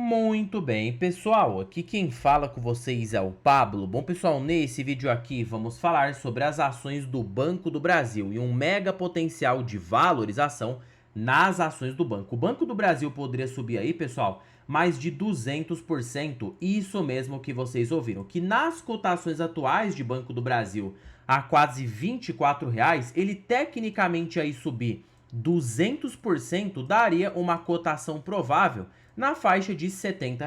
Muito bem, pessoal, aqui quem fala com vocês é o Pablo. Bom, pessoal, nesse vídeo aqui vamos falar sobre as ações do Banco do Brasil e um mega potencial de valorização nas ações do banco. O Banco do Brasil poderia subir aí, pessoal, mais de 200%, isso mesmo que vocês ouviram, que nas cotações atuais de Banco do Brasil a quase R$ 24, ele tecnicamente aí subir 200% daria uma cotação provável na faixa de R$ 70.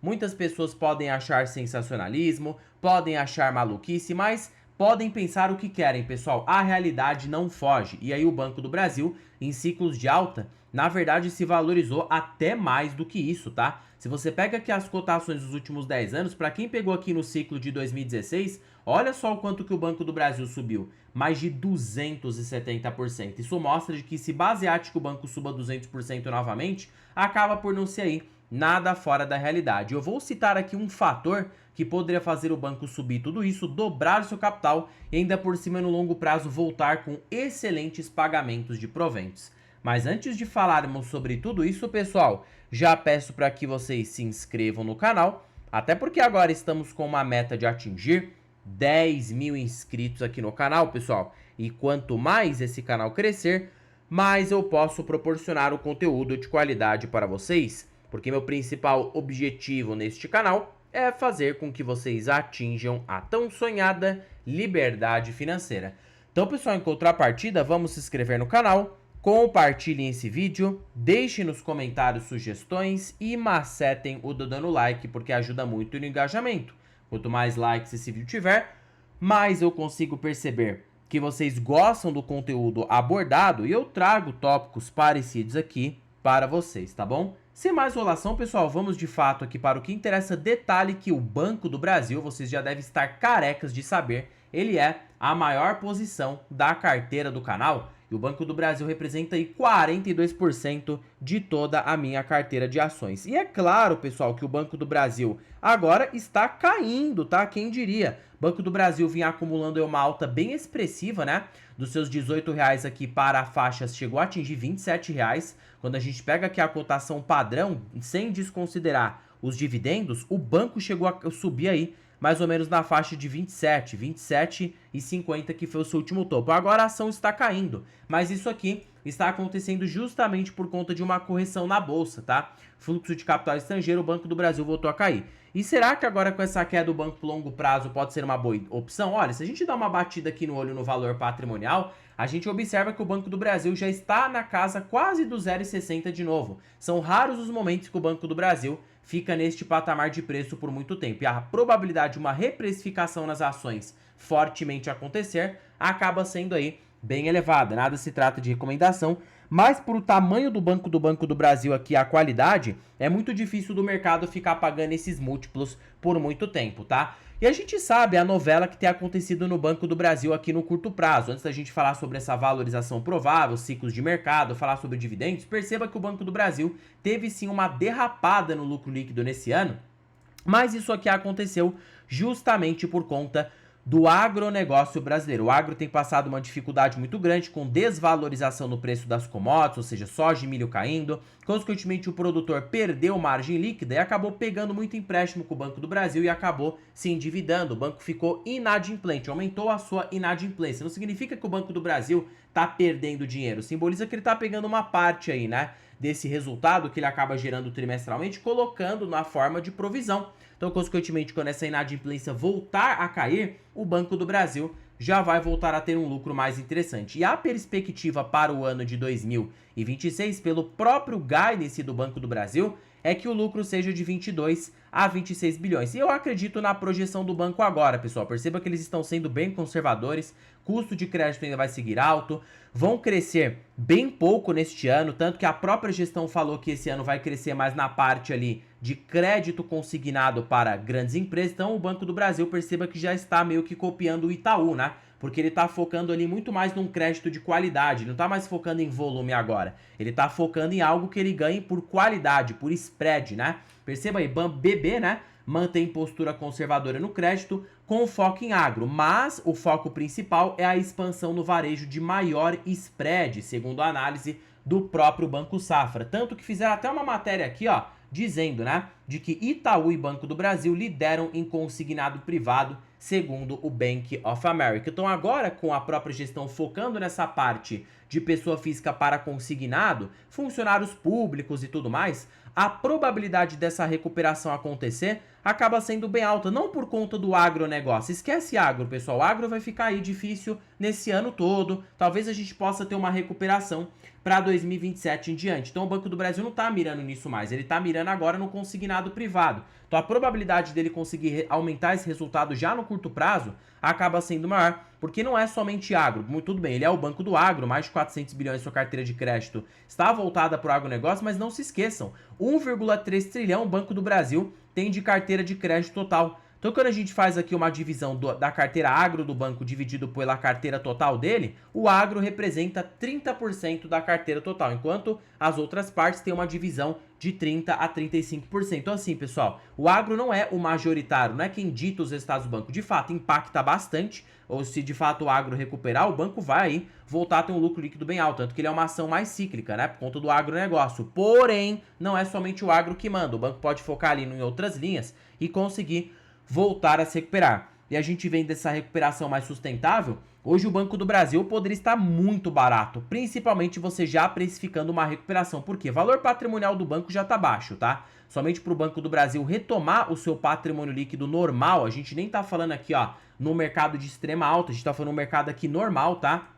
Muitas pessoas podem achar sensacionalismo, podem achar maluquice, mas podem pensar o que querem, pessoal. A realidade não foge. E aí o Banco do Brasil, em ciclos de alta, na verdade se valorizou até mais do que isso, tá? Se você pega aqui as cotações dos últimos 10 anos, para quem pegou aqui no ciclo de 2016, olha só o quanto que o Banco do Brasil subiu, mais de 270%. Isso mostra de que se basear que o banco suba 200% novamente, acaba por não ser aí nada fora da realidade. Eu vou citar aqui um fator que poderia fazer o banco subir tudo isso, dobrar o seu capital e ainda por cima no longo prazo voltar com excelentes pagamentos de proventos. Mas antes de falarmos sobre tudo isso, pessoal, já peço para que vocês se inscrevam no canal, até porque agora estamos com uma meta de atingir 10 mil inscritos aqui no canal, pessoal. E quanto mais esse canal crescer, mais eu posso proporcionar o conteúdo de qualidade para vocês, porque meu principal objetivo neste canal é fazer com que vocês atinjam a tão sonhada liberdade financeira. Então, pessoal, em contrapartida, vamos se inscrever no canal, compartilhem esse vídeo, deixem nos comentários sugestões e macetem o dedo no like, porque ajuda muito no engajamento. Quanto mais likes esse vídeo tiver, mais eu consigo perceber que vocês gostam do conteúdo abordado e eu trago tópicos parecidos aqui para vocês, tá bom? Sem mais enrolação, pessoal, vamos de fato aqui para o que interessa. Detalhe que o Banco do Brasil, vocês já devem estar carecas de saber, ele é a maior posição da carteira do canal. E o Banco do Brasil representa aí 42% de toda a minha carteira de ações. E é claro, pessoal, que o Banco do Brasil agora está caindo, tá? Quem diria? O Banco do Brasil vinha acumulando uma alta bem expressiva, né? Dos seus R$ 18 aqui para a faixa, chegou a atingir R$ 27. Quando a gente pega aqui a cotação padrão, sem desconsiderar os dividendos, o banco chegou a subir aí mais ou menos na faixa de 27,50, que foi o seu último topo. Agora a ação está caindo, mas isso aqui está acontecendo justamente por conta de uma correção na bolsa, tá? Fluxo de capital estrangeiro, o Banco do Brasil voltou a cair. E será que agora com essa queda do banco por longo prazo pode ser uma boa opção? Olha, se a gente dá uma batida aqui no olho no valor patrimonial, a gente observa que o Banco do Brasil já está na casa quase do 0,60 de novo. São raros os momentos que o Banco do Brasil fica neste patamar de preço por muito tempo. E a probabilidade de uma reprecificação nas ações fortemente acontecer acaba sendo aí bem elevada. Nada se trata de recomendação, mas por o tamanho do Banco do Brasil aqui, a qualidade, é muito difícil do mercado ficar pagando esses múltiplos por muito tempo, tá? E a gente sabe a novela que tem acontecido no Banco do Brasil aqui no curto prazo. Antes da gente falar sobre essa valorização provável, ciclos de mercado, falar sobre dividendos, perceba que o Banco do Brasil teve sim uma derrapada no lucro líquido nesse ano, mas isso aqui aconteceu justamente por conta do agronegócio brasileiro. O agro tem passado uma dificuldade muito grande com desvalorização no preço das commodities, ou seja, soja e milho caindo. Consequentemente, o produtor perdeu margem líquida e acabou pegando muito empréstimo com o Banco do Brasil e acabou se endividando. O banco ficou inadimplente, aumentou a sua inadimplência. Não significa que o Banco do Brasil está perdendo dinheiro, simboliza que ele está pegando uma parte aí, né, desse resultado que ele acaba gerando trimestralmente, colocando na forma de provisão. Então, consequentemente, quando essa inadimplência voltar a cair, o Banco do Brasil já vai voltar a ter um lucro mais interessante. E a perspectiva para o ano de 2026, pelo próprio guidance do Banco do Brasil, é que o lucro seja de 22 a 26 bilhões. E eu acredito na projeção do banco agora, pessoal. Perceba que eles estão sendo bem conservadores, custo de crédito ainda vai seguir alto, vão crescer bem pouco neste ano, tanto que a própria gestão falou que esse ano vai crescer mais na parte ali de crédito consignado para grandes empresas. Então o Banco do Brasil, perceba que já está meio que copiando o Itaú, né? Porque ele está focando ali muito mais num crédito de qualidade, ele não está mais focando em volume agora. Ele está focando em algo que ele ganhe por qualidade, por spread, né? Perceba aí, BB, né? Mantém postura conservadora no crédito com foco em agro, mas o foco principal é a expansão no varejo de maior spread, segundo a análise do próprio Banco Safra. Tanto que fizeram até uma matéria aqui, ó, dizendo, né, de que Itaú e Banco do Brasil lideram em consignado privado, segundo o Bank of America. Então agora, com a própria gestão focando nessa parte de pessoa física para consignado, funcionários públicos e tudo mais, a probabilidade dessa recuperação acontecer acaba sendo bem alta, não por conta do agronegócio. Esquece agro, pessoal. O agro vai ficar aí difícil nesse ano todo. Talvez a gente possa ter uma recuperação para 2027 em diante. Então o Banco do Brasil não está mirando nisso mais, ele está mirando agora no consignado privado. Então a probabilidade dele conseguir aumentar esse resultado já no curto prazo acaba sendo maior, porque não é somente agro. Tudo bem, ele é o banco do agro, mais de 400 bilhões em sua carteira de crédito está voltada para o agronegócio, mas não se esqueçam, 1,3 trilhão o Banco do Brasil tem de carteira de crédito total. Então, quando a gente faz aqui uma divisão da carteira agro do banco dividido pela carteira total dele, o agro representa 30% da carteira total, enquanto as outras partes têm uma divisão de 30% a 35%. Então, assim, pessoal, o agro não é o majoritário, não é quem dita os resultados do banco. De fato, impacta bastante, ou se de fato o agro recuperar, o banco vai aí voltar a ter um lucro líquido bem alto, tanto que ele é uma ação mais cíclica, né, por conta do agronegócio. Porém, não é somente o agro que manda, o banco pode focar ali em outras linhas e conseguir voltar a se recuperar. E a gente vem dessa recuperação mais sustentável, hoje o Banco do Brasil poderia estar muito barato, principalmente você já precificando uma recuperação. Por quê? O valor patrimonial do banco já está baixo, tá? Somente para o Banco do Brasil retomar o seu patrimônio líquido normal, a gente nem tá falando aqui, ó, no mercado de extrema alta, a gente tá falando no mercado aqui normal, tá?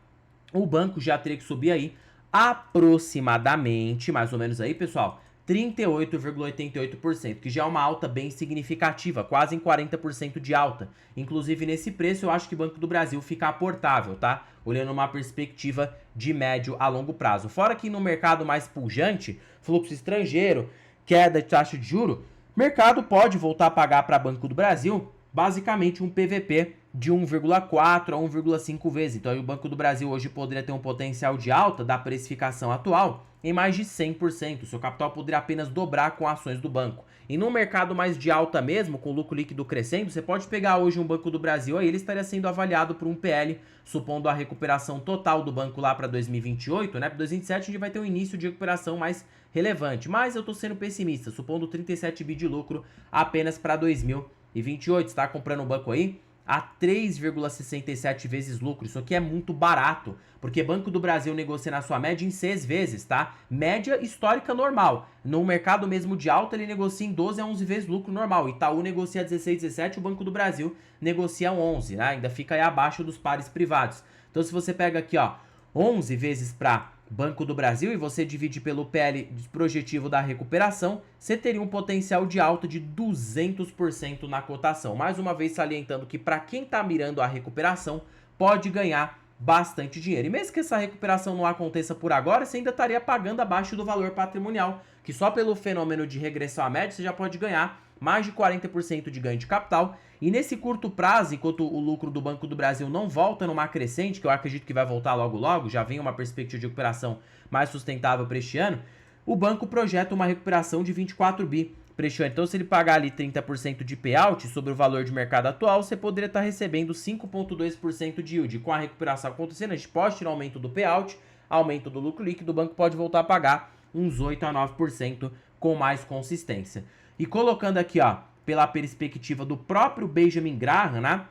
O banco já teria que subir aí aproximadamente, mais ou menos aí, pessoal, 38,88%, que já é uma alta bem significativa, quase em 40% de alta. Inclusive, nesse preço, eu acho que o Banco do Brasil fica aportável, tá? Olhando uma perspectiva de médio a longo prazo. Fora que no mercado mais pujante, fluxo estrangeiro, queda de taxa de juro, mercado pode voltar a pagar para Banco do Brasil basicamente um PVP de 1,4 a 1,5 vezes. Então aí o Banco do Brasil hoje poderia ter um potencial de alta da precificação atual em mais de 100%. Seu capital poderia apenas dobrar com ações do banco. E num mercado mais de alta mesmo, com lucro líquido crescendo, você pode pegar hoje um Banco do Brasil, aí ele estaria sendo avaliado por um PL, supondo a recuperação total do banco lá para 2028, né? Para 2027 a gente vai ter um início de recuperação mais relevante. Mas eu tô sendo pessimista, supondo 37 bi de lucro apenas para 2028. Você tá comprando um banco aí a 3,67 vezes lucro. Isso aqui é muito barato, porque Banco do Brasil negocia na sua média em 6 vezes, tá? Média histórica normal. No mercado mesmo de alta, ele negocia em 12 a 11 vezes lucro normal. Itaú negocia 16, 17, o Banco do Brasil negocia 11, né? Ainda fica aí abaixo dos pares privados. Então, se você pega aqui, ó, 11 vezes para Banco do Brasil e você divide pelo PL projetivo da recuperação, você teria um potencial de alta de 200% na cotação. Mais uma vez salientando que para quem está mirando a recuperação, pode ganhar bastante dinheiro. E mesmo que essa recuperação não aconteça por agora, você ainda estaria pagando abaixo do valor patrimonial, que só pelo fenômeno de regressão à média você já pode ganhar mais de 40% de ganho de capital. E nesse curto prazo, enquanto o lucro do Banco do Brasil não volta numa crescente, que eu acredito que vai voltar logo logo, já vem uma perspectiva de recuperação mais sustentável para este ano, o banco projeta uma recuperação de 24 bi para este ano. Então, se ele pagar ali 30% de payout sobre o valor de mercado atual, você poderia estar recebendo 5,2% de yield. Com a recuperação acontecendo, a gente pode tirar aumento do payout, aumento do lucro líquido, o banco pode voltar a pagar uns 8 a 9% com mais consistência. E colocando aqui, ó, pela perspectiva do próprio Benjamin Graham, né,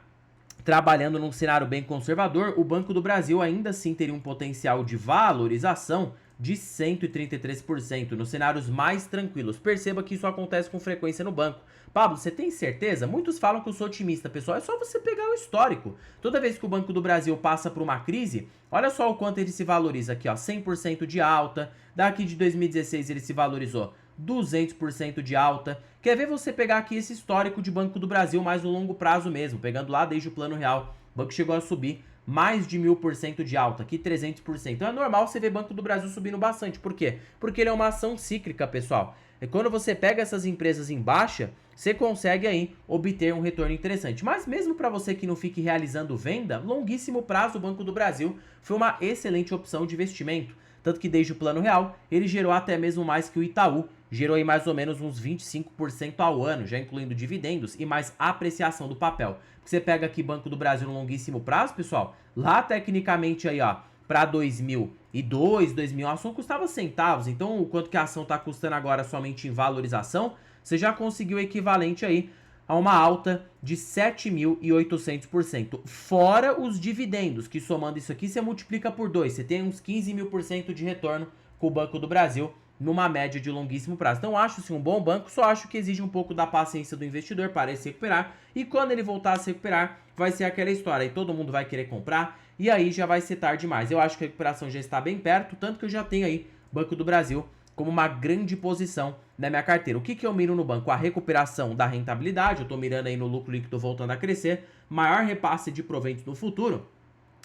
trabalhando num cenário bem conservador, o Banco do Brasil ainda assim teria um potencial de valorização de 133% nos cenários mais tranquilos. Perceba que isso acontece com frequência no banco. Pablo, você tem certeza? Muitos falam que eu sou otimista, pessoal. É só você pegar o histórico. Toda vez que o Banco do Brasil passa por uma crise, olha só o quanto ele se valoriza aqui, ó, 100% de alta. Daqui de 2016 ele se valorizou 200% de alta. Quer ver você pegar aqui esse histórico de Banco do Brasil mais no longo prazo mesmo, pegando lá desde o Plano Real. O banco chegou a subir mais de 1000% de alta, aqui 300%. Então é normal você ver Banco do Brasil subindo bastante. Por quê? Porque ele é uma ação cíclica, pessoal. E quando você pega essas empresas em baixa, você consegue aí obter um retorno interessante. Mas mesmo para você que não fique realizando venda, longuíssimo prazo o Banco do Brasil foi uma excelente opção de investimento. Tanto que desde o Plano Real, ele gerou até mesmo mais que o Itaú. Gerou aí mais ou menos uns 25% ao ano, já incluindo dividendos e mais apreciação do papel. Você pega aqui Banco do Brasil no longuíssimo prazo, pessoal, lá tecnicamente aí, ó, para 2000 2002, a ação custava centavos. Então, o quanto que a ação está custando agora somente em valorização, você já conseguiu o equivalente aí a uma alta de 7.800%. Fora os dividendos, que somando isso aqui, você multiplica por 2. Você tem uns 15.000% de retorno com o Banco do Brasil numa média de longuíssimo prazo. Então, acho sim um bom banco, só acho que exige um pouco da paciência do investidor para se recuperar. E quando ele voltar a se recuperar, vai ser aquela história. Aí todo mundo vai querer comprar e aí já vai ser tarde demais. Eu acho que a recuperação já está bem perto, tanto que eu já tenho aí Banco do Brasil como uma grande posição na minha carteira. O que eu miro no banco? A recuperação da rentabilidade, eu estou mirando aí no lucro líquido voltando a crescer, maior repasse de proventos no futuro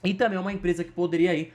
e também uma empresa que poderia aí,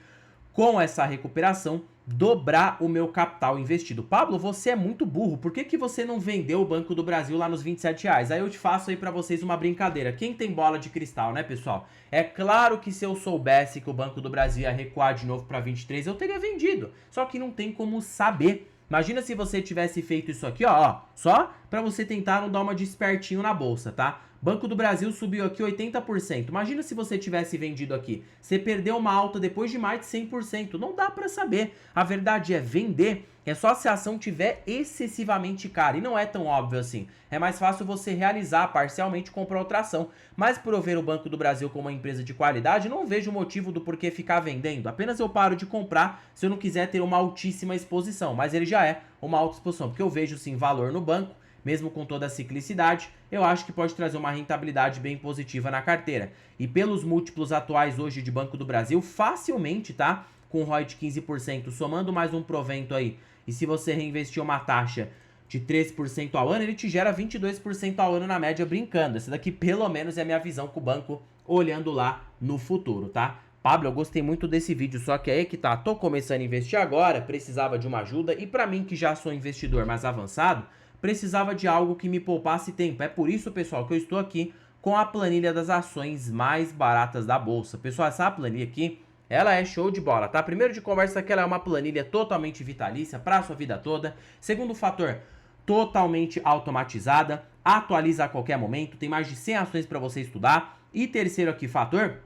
com essa recuperação, dobrar o meu capital investido. Pablo, você é muito burro, por que você não vendeu o Banco do Brasil lá nos R$ 27? Aí eu te faço aí pra vocês uma brincadeira. Quem tem bola de cristal, né, pessoal? É claro que se eu soubesse que o Banco do Brasil ia recuar de novo pra 23, eu teria vendido. Só que não tem como saber. Imagina se você tivesse feito isso aqui, ó, só pra você tentar não dar uma de espertinho na bolsa, tá? Banco do Brasil subiu aqui 80%. Imagina se você tivesse vendido aqui. Você perdeu uma alta depois de mais de 100%. Não dá pra saber. A verdade é vender. É só se a ação tiver excessivamente cara. E não é tão óbvio assim. É mais fácil você realizar parcialmente e comprar outra ação. Mas por eu ver o Banco do Brasil como uma empresa de qualidade, não vejo motivo do porquê ficar vendendo. Apenas eu paro de comprar se eu não quiser ter uma altíssima exposição. Mas ele já é uma alta exposição. Porque eu vejo sim valor no banco. Mesmo com toda a ciclicidade, eu acho que pode trazer uma rentabilidade bem positiva na carteira. E pelos múltiplos atuais hoje de Banco do Brasil, facilmente, tá? Com ROI de 15%, somando mais um provento aí. E se você reinvestir uma taxa de 13% ao ano, ele te gera 22% ao ano na média brincando. Essa daqui pelo menos é a minha visão com o banco olhando lá no futuro, tá? Pablo, eu gostei muito desse vídeo, só que aí que tá, tô começando a investir agora, precisava de uma ajuda e pra mim que já sou investidor mais avançado, precisava de algo que me poupasse tempo. É por isso, pessoal, que eu estou aqui com a planilha das ações mais baratas da bolsa. Pessoal, essa planilha aqui, ela é show de bola, tá? Primeiro de conversa que ela é uma planilha totalmente vitalícia para a sua vida toda. Segundo fator, totalmente automatizada, atualiza a qualquer momento, tem mais de 100 ações para você estudar. E terceiro aqui fator,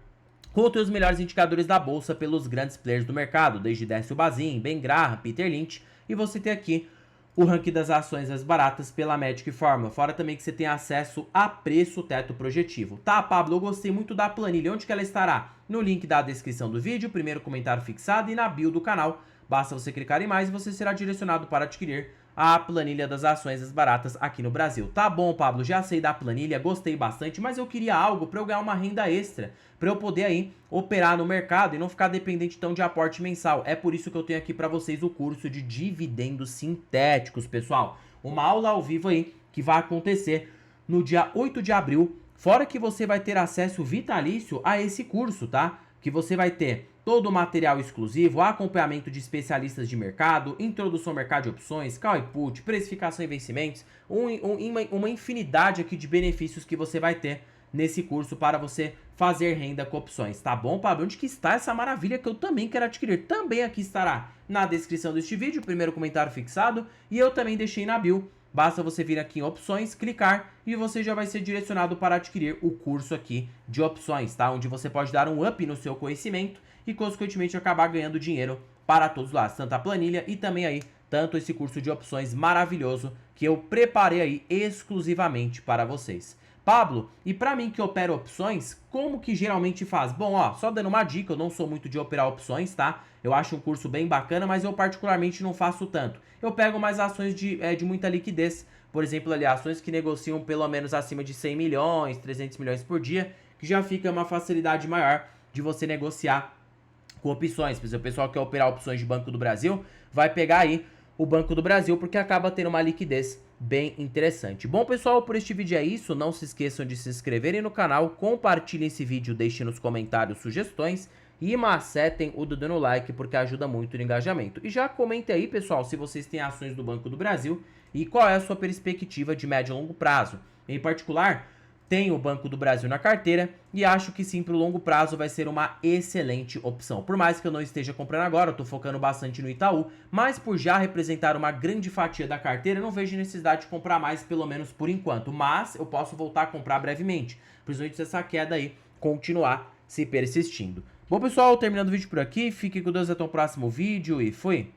contém os melhores indicadores da bolsa pelos grandes players do mercado, desde Décio Bazin, Ben Graham, Peter Lynch, e você tem aqui o ranking das ações mais baratas pela Magic Formula, fora também que você tem acesso a preço teto projetivo. Tá, Pablo, eu gostei muito da planilha. Onde que ela estará? No link da descrição do vídeo, primeiro comentário fixado e na bio do canal. Basta você clicar em mais e você será direcionado para adquirir a planilha das ações mais baratas aqui no Brasil. Tá bom, Pablo, já sei da planilha, gostei bastante, mas eu queria algo para eu ganhar uma renda extra, para eu poder aí operar no mercado e não ficar dependente então de aporte mensal. É por isso que eu tenho aqui para vocês o curso de dividendos sintéticos, pessoal. Uma aula ao vivo aí que vai acontecer no dia 8 de abril, fora que você vai ter acesso vitalício a esse curso, tá? Que você vai ter todo o material exclusivo, acompanhamento de especialistas de mercado, introdução ao mercado de opções, call e put, precificação e vencimentos, uma infinidade aqui de benefícios que você vai ter nesse curso para você fazer renda com opções, tá bom, Pablo? Onde que está essa maravilha que eu também quero adquirir? Também aqui estará na descrição deste vídeo, primeiro comentário fixado, e eu também deixei na bio. Basta você vir aqui em opções, clicar e você já vai ser direcionado para adquirir o curso aqui de opções, tá? Onde você pode dar um up no seu conhecimento e consequentemente acabar ganhando dinheiro para todos lá, tanto a planilha e também aí tanto esse curso de opções maravilhoso que eu preparei aí exclusivamente para vocês. Pablo, e para mim que opera opções, como que geralmente faz? Bom, ó, só dando uma dica, eu não sou muito de operar opções, tá? Eu acho um curso bem bacana, mas eu particularmente não faço tanto. Eu pego mais ações de muita liquidez, por exemplo, ali, ações que negociam pelo menos acima de 100 milhões, 300 milhões por dia, que já fica uma facilidade maior de você negociar com opções. Por exemplo, o pessoal que quer operar opções de Banco do Brasil vai pegar aí o Banco do Brasil, porque acaba tendo uma liquidez bem interessante. Bom, pessoal, por este vídeo é isso. Não se esqueçam de se inscreverem no canal, compartilhem esse vídeo, deixem nos comentários sugestões e macetem o dedo no like, porque ajuda muito no engajamento. E já comentem aí, pessoal, se vocês têm ações do Banco do Brasil e qual é a sua perspectiva de médio e longo prazo. Em particular, tenho o Banco do Brasil na carteira e acho que sim, para o longo prazo vai ser uma excelente opção. Por mais que eu não esteja comprando agora, eu estou focando bastante no Itaú, mas por já representar uma grande fatia da carteira, eu não vejo necessidade de comprar mais, pelo menos por enquanto. Mas eu posso voltar a comprar brevemente, principalmente se essa queda aí continuar se persistindo. Bom, pessoal, terminando o vídeo por aqui. Fique com Deus até o próximo vídeo e fui!